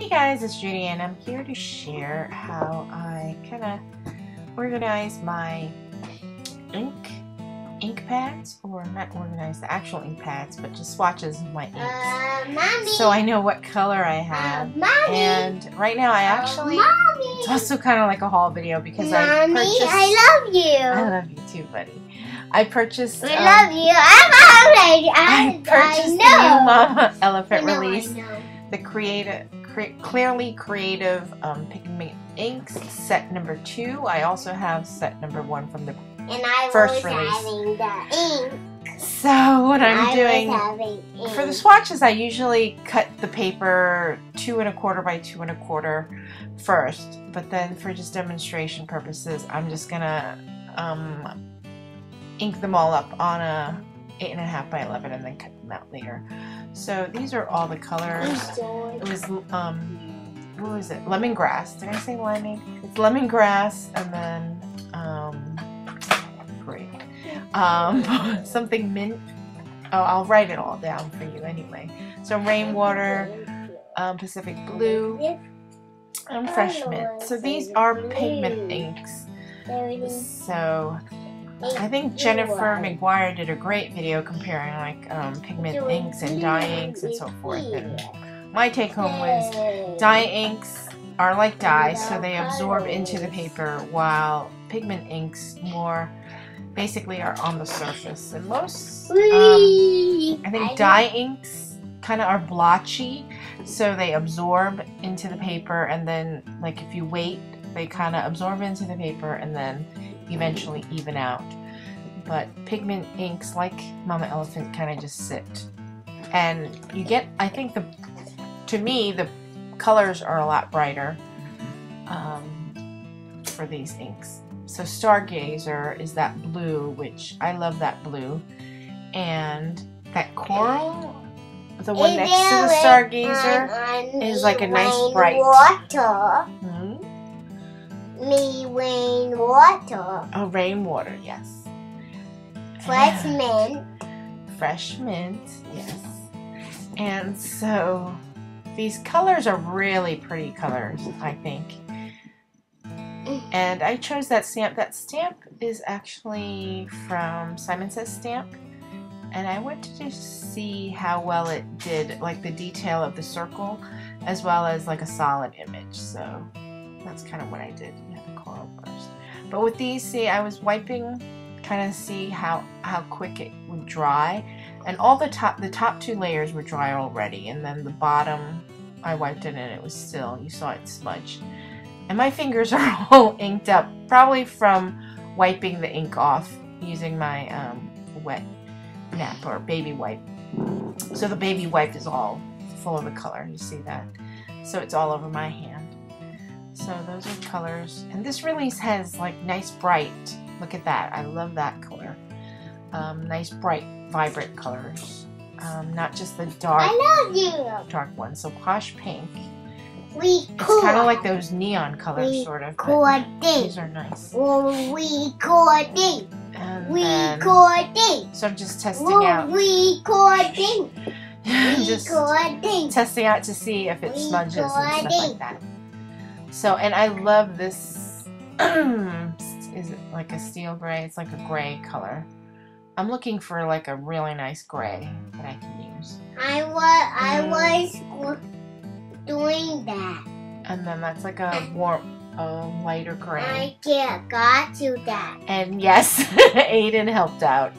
Hey guys, it's Judy and I'm here to share how I kind of organize my ink pads, or not organize the actual ink pads, but just swatches of my inks. Mommy. So I know what color I have. Mommy. And right now I actually, it's also kind of like a haul video because Mommy, I purchased. I love you. I love you too, buddy. I purchased. I love you. I purchased the know. new Mama Elephant I know, release. I know. The Clearly Creative Pigment Inks set number 2. I also have set number 1 from the And I first was release. having the ink. So what I'm doing was having ink. for the swatches, I usually cut the paper 2 1/4 by 2 1/4 first, but then for just demonstration purposes, I'm just gonna ink them all up on a 8 1/2 by 11 and then cut them out later. So these are all the colors. It was what was it? Lemongrass. Did I say lemon? It's lemongrass and then great. Something mint. Oh, I'll write it all down for you anyway. So rainwater, Pacific blue, and fresh mint. So these are pigment inks. So I think Jennifer McGuire did a great video comparing like pigment inks and dye inks and so forth. And my take home was dye inks are like dye, so they absorb into the paper, while pigment inks more basically are on the surface. And most, I think dye inks kind of are blotchy, so they absorb into the paper, and then like if you wait, they kind of absorb into the paper and then eventually even out. But pigment inks like Mama Elephant kind of just sit, and you get, I think to me the colors are a lot brighter for these inks. So Stargazer is that blue, which I love that blue, and that coral, the one next to the Stargazer, is like a nice bright water. Hmm? Rainwater. Oh, rainwater, yes. Fresh mint. Fresh mint, yes. And so these colors are really pretty colors, I think. And I chose that stamp. That stamp is actually from Simon Says Stamp. And I wanted to see how well it did, like the detail of the circle, as well as like a solid image. So that's kind of what I did. You have the coral first. But with these, see, I was wiping, kind of see how quick it would dry. And all the top 2 layers were dry already. And then the bottom, I wiped it and it was still, you saw it smudge. And my fingers are all inked up, probably from wiping the ink off using my wet nap or baby wipe. So the baby wipe is all full of the color, you see that? So it's all over my hand. So those are colors. And this release has like nice bright, look at that, I love that color. Nice bright, vibrant colors. Not just the dark ones. So Posh Pink. It's kind of like those neon colors, sort of. These are nice. So I'm just testing out. Just testing out to see if it smudges and stuff like that. So, and I love this. Is it like a steel gray? It's like a gray color. I'm looking for like a really nice gray that I can use. I was doing that. And then that's like a warm, lighter gray. I got to that. And yes, Aiden helped out.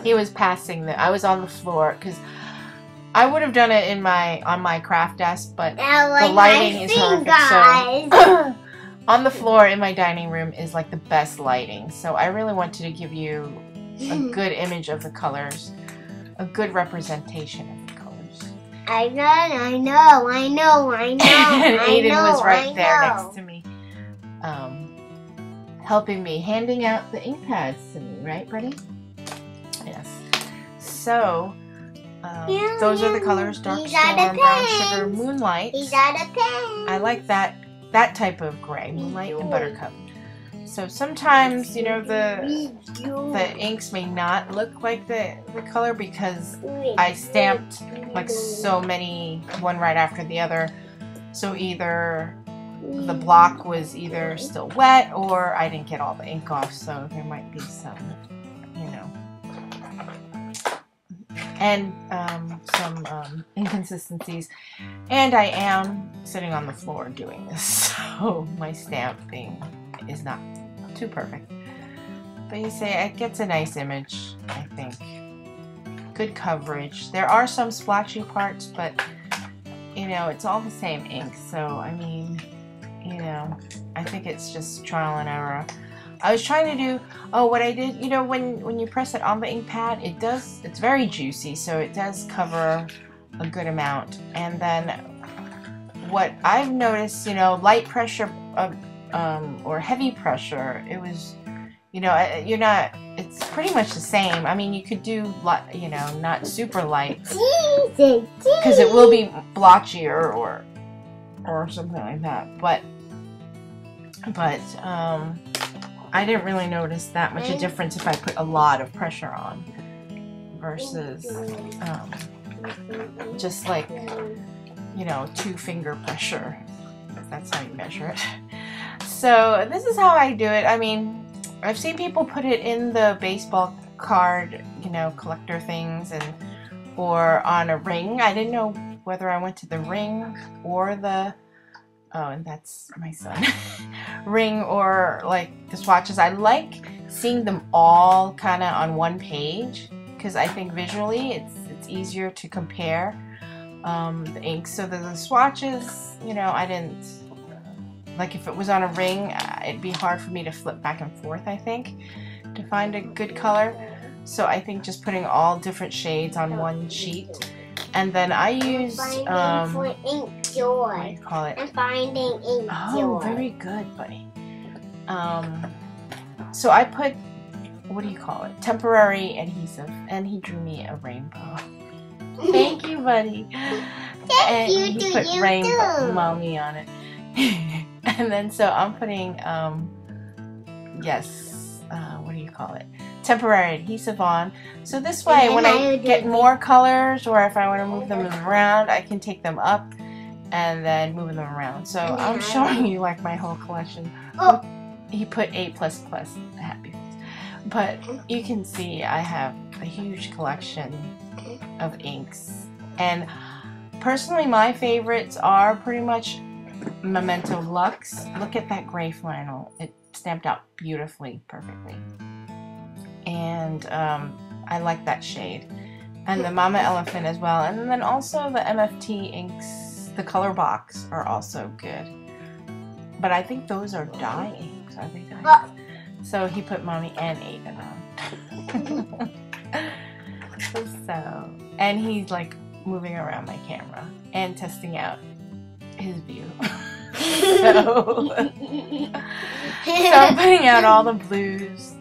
He was passing I was on the floor because I would have done it on my craft desk, but the lighting is horrific. So on the floor in my dining room is like the best lighting. So I really wanted to give you a good image of the colors, a good representation of the colors. I know. And Aiden was right there next to me, helping me, handing out the ink pads to me, right, buddy? Yes. So, those are the colors: Dark Storm, Brown Sugar, Moonlight. I like that type of gray, Moonlight and Buttercup. So sometimes, you know, the inks may not look like the color because I stamped like so many, one right after the other, So either the block was either still wet or I didn't get all the ink off, so there might be some, you know, and some inconsistencies. And I am sitting on the floor doing this, so my stamping is not too perfect. But you see, it gets a nice image, I think. Good coverage. There are some splotchy parts, but you know, it's all the same ink, so I mean, you know, I think it's just trial and error. I was trying to do, oh, what I did, you know, when you press it on the ink pad, it's very juicy, so it does cover a good amount. And then what I've noticed, you know, light pressure or heavy pressure, it was, you know, it's pretty much the same. I mean, you could do, you know, not super light, because it will be blotchier or something like that. But I didn't really notice that much a difference if I put a lot of pressure on versus just like, you know, 2-finger pressure. That's how you measure it. So this is how I do it. I mean, I've seen people put it in the baseball card, you know, collector things, or on a ring. I didn't know whether I went to the ring or the, oh, and that's my son, ring or like the swatches. I like seeing them all kind of on one page, because I think visually it's easier to compare the inks. So the swatches, you know, I didn't, like if it was on a ring, it'd be hard for me to flip back and forth, I think, to find a good color. So I think just putting all different shades on one sheet. And then I use, for ink joy. what do you call it? I'm finding ink joy. Oh, very good, buddy. So I put, what do you call it? Temporary adhesive. And he drew me a rainbow. Thank you, buddy. And he put rainbow mommy on it. And then so I'm putting, what do you call it? Temporary adhesive on. So this way, when I get more colors, or if I want to move them around, I can take them up and then move them around. So I'm showing you like my whole collection. Oh, he put A++, happy face. But you can see I have a huge collection of inks. And personally, my favorites are pretty much Memento Luxe. Look at that gray flannel. It stamped out beautifully, perfectly. And I like that shade. And the Mama Elephant as well. And then also the MFT inks, the color box, are also good. But I think those are dye inks. Are they dye inks? So he put Mommy and Aiden on. So, and he's like moving around my camera and testing out his view. So I'm putting out all the blues.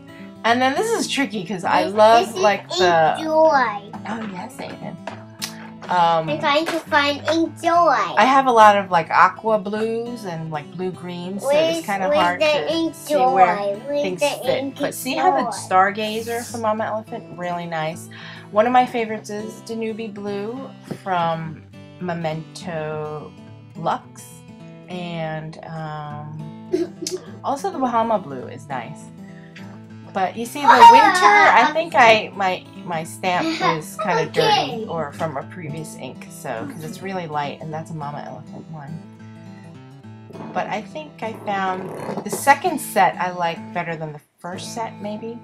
And then this is tricky because I love like the... Joy. Oh yes, Aiden. I'm trying to find ink joy. I have a lot of like aqua blues and like blue greens, so it's kind of hard to see where things fit. But see how the Stargazer from Mama Elephant, really nice. One of my favorites is Danube Blue from Memento Luxe, and also the Bahama Blue is nice. But you see, the winter, I think my stamp was kind of dirty, or from a previous ink, so because it's really light, and that's a Mama Elephant one. But I think I found the second set I like better than the first set, maybe,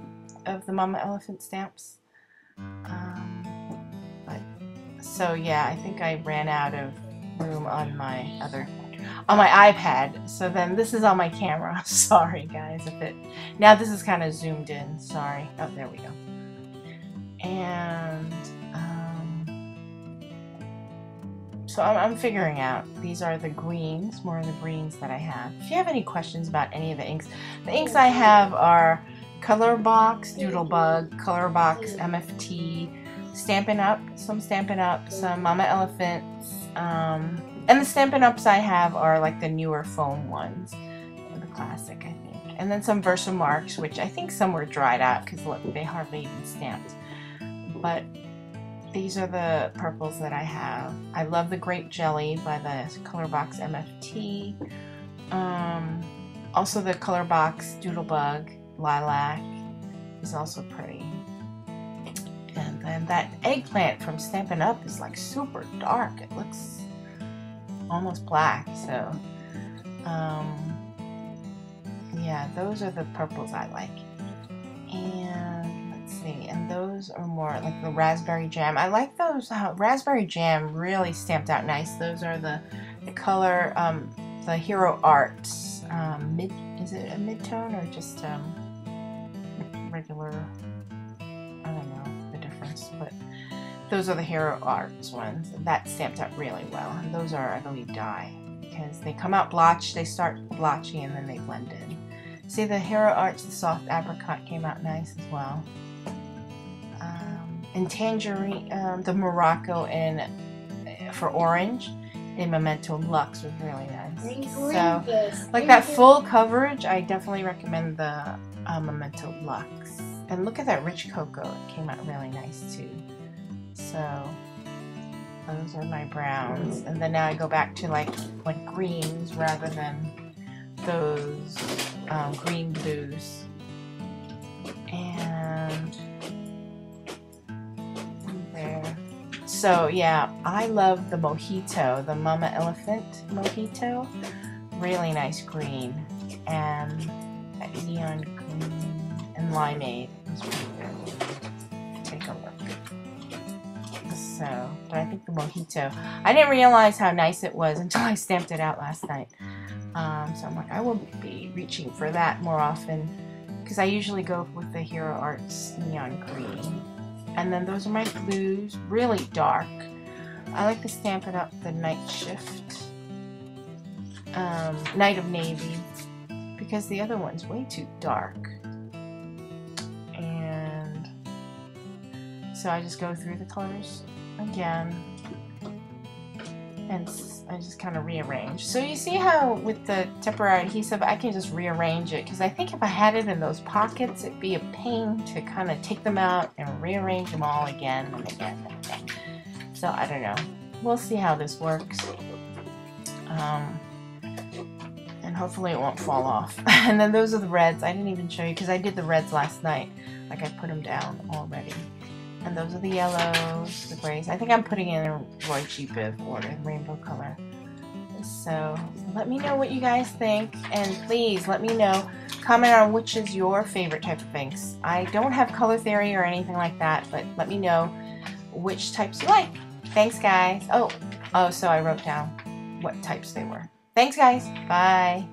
of the Mama Elephant stamps. But so yeah, I think I ran out of room on my iPad, so then this is on my camera. Sorry guys, now this is kind of zoomed in, sorry. Oh, there we go. And so I'm figuring out, these are the greens, more of the greens that I have. If you have any questions about any of the inks I have are Color Box, Doodlebug, Color Box, MFT, Stampin' Up, some Mama Elephants, and the Stampin' Ups I have are like the newer foam ones, the classic, I think. And then some Versamarks, which I think some were dried out because look, they hardly even stamped. But these are the purples that I have. I love the Grape Jelly by the Colorbox MFT. Also the Colorbox Doodlebug Lilac is also pretty. And then that eggplant from Stampin' Up! Is like super dark. It looks almost black. So, yeah, those are the purples I like. And let's see, and those are more like the Raspberry Jam. I like those. Raspberry Jam really stamped out nice. Those are the color, the Hero Arts. Is it a mid-tone or just regular? I don't know the difference, but those are the Hero Arts ones. That stamped out really well, and those are, I believe, dye because they come out blotched. They start blotchy and then they blend in. See, the Hero Arts, the soft apricot came out nice as well. And tangerine, the Morocco and for orange in Memento Luxe was really nice. So, like that full coverage, I definitely recommend the Memento Luxe. And look at that rich cocoa; it came out really nice too. So those are my browns, and then now I go back to like greens rather than those green blues. And there. So yeah, I love the Mojito, the Mama Elephant Mojito. Really nice green, and that neon green and limeade is pretty good. Take a look. So, but I think the Mojito, I didn't realize how nice it was until I stamped it out last night. So I'm like, I will be reaching for that more often because I usually go with the Hero Arts neon green. And then those are my blues, really dark. I like to stamp it up the Night Shift, Night of Navy, because the other one's way too dark. And so I just go through the colors again, and I just kind of rearrange. So you see how with the temporary adhesive I can just rearrange it, because I think if I had it in those pockets it'd be a pain to kind of take them out and rearrange them all again and again and again. So I don't know. We'll see how this works. And hopefully it won't fall off. And then those are the reds. I didn't even show you because I did the reds last night. Like I put them down already. And those are the yellows, the grays. I think I'm putting in a Roy G. Biv order, rainbow color. So let me know what you guys think, and please let me know. Comment on which is your favorite type of inks. I don't have color theory or anything like that, but let me know which types you like. Thanks, guys. Oh, so I wrote down what types they were. Thanks, guys. Bye.